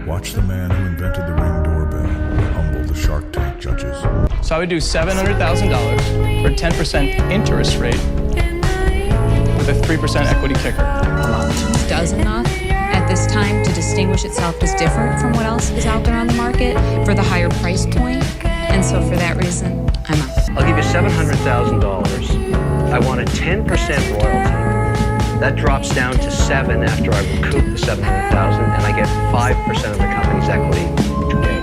Watch the man who invented the Ring doorbell humble the Shark Tank judges. So I would do $700,000 for a 10% interest rate with a 3% equity kicker. Does enough at this time to distinguish itself as different from what else is out there on the market for the higher price point. And so for that reason, I'm out. I'll give you $700,000. I want a 10% royalty. That drops down to 7 after I recoup the $700,000, and I get 5% of the company's equity today.